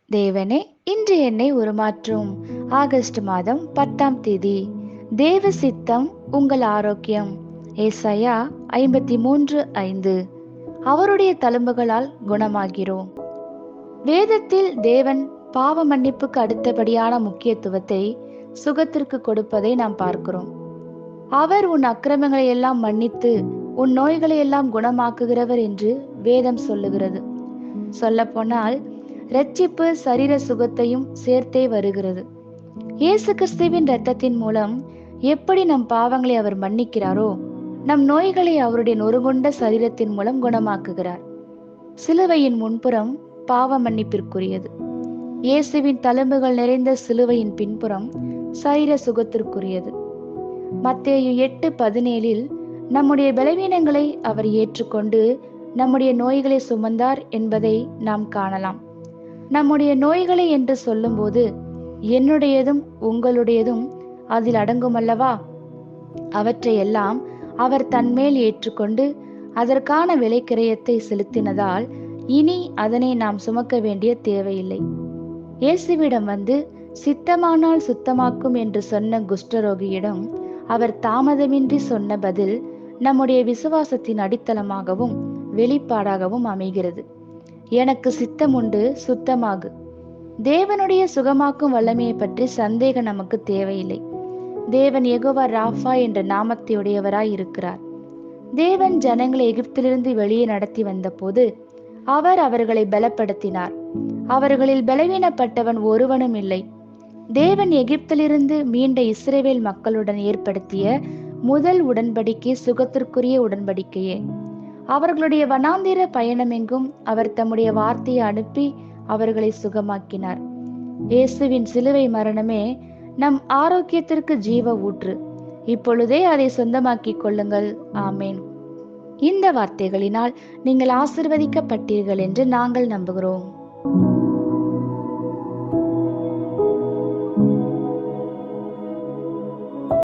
தேவனே, இன்று என்னை உருமாற்றும். ஆகஸ்ட் மாதம் 10ஆம் தேதி. தேவ சித்தம் உங்கள் ஆரோக்கியம். ஏசாயா 53:5. அவருடைய தழும்புகளால் குணமாகிறோம். வேதத்தில் தேவன் பாவ மன்னிப்புக்கு அடுத்தபடியான முக்கியத்துவத்தை சுகத்திற்கு கொடுப்பதை நாம் பார்க்கிறோம். அவர் உன் அக்கிரமங்களை எல்லாம் மன்னித்து உன் நோய்களை எல்லாம் குணமாக்குகிறவர் என்று வேதம் சொல்லுகிறது. சொல்லப்போனால் இரட்சிப்பு சரீர சுகத்தையும் சேர்த்தே வருகிறது. இயேசு கிறிஸ்துவின் இரத்தத்தின் மூலம் எப்படி நம் பாவங்களை அவர் மன்னிக்கிறாரோ, நம் நோய்களை அவருடைய நொறுங்குண்ட சரீரத்தின் மூலம் குணமாக்குகிறார். சிலுவையின் முன்புறம் பாவ மன்னிப்பிற்குரியது. இயேசுவின் தழும்புகள் நிறைந்த சிலுவையின் பின்புறம் சரீர சுகத்திற்குரியது. மத்தேயு 8:17 நம்முடைய பலவீனங்களை அவர் ஏற்றுக்கொண்டு நம்முடைய நோய்களை சுமந்தார் என்பதை நாம் காணலாம். நம்முடைய நோய்களை என்று சொல்லும்போது என்னுடையதும் உங்களுடையதும் அதில் அடங்குமல்லவா? அவற்றையெல்லாம் அவர் தன்மேல் ஏற்றுக்கொண்டு அதற்கான விலைக்கிரயத்தை செலுத்தினதால் இனி அதனை நாம் சுமக்க வேண்டிய தேவையில்லை. இயேசுவிடம் வந்து சித்தமானால் சுத்தமாக்கும் என்று சொன்ன குஷ்டரோகியிடம் அவர் தாமதமின்றி சொன்ன பதில் நம்முடைய விசுவாசத்தின் அடித்தளமாகவும் வெளிப்பாடாகவும் அமைகிறது. எனக்கு சித்தம் உண்டு, சுத்தமாகு. தேவனுடைய சுகமாக்கும் வல்லமையை பற்றி சந்தேகம் நமக்கு தேவையில்லை. தேவன் யெகோவா ராஃபா என்ற நாமத்தையுடையவராய் இருக்கிறார். தேவன் ஜனங்களை எகிப்திலிருந்து வெளியே நடத்தி வந்த போது அவர் அவர்களை பலப்படுத்தினார். அவர்களில் பலவீனப்பட்டவன் ஒருவனும் இல்லை. தேவன் எகிப்திலிருந்து மீண்ட இஸ்ரவேல் மக்களுடன் ஏற்படுத்திய முதல் உடன்படிக்கை சுகத்திற்குரிய உடன்படிக்கையே. அவர்களுடைய வனாந்திர பயணமெங்கும் அவர் தம்முடைய வார்த்தையை அனுப்பி அவர்களை சுகமாக்கினார். இயேசுவின் சிலுவை மரணமே நம் ஆரோக்கியத்திற்கு ஜீவ ஊற்று. இப்பொழுதே அதை சொந்தமாக்கிக் கொள்ளுங்கள். ஆமேன். இந்த வார்த்தைகளினால் நீங்கள் ஆசிர்வதிக்கப்பட்டீர்கள் என்று நாங்கள் நம்புகிறோம்.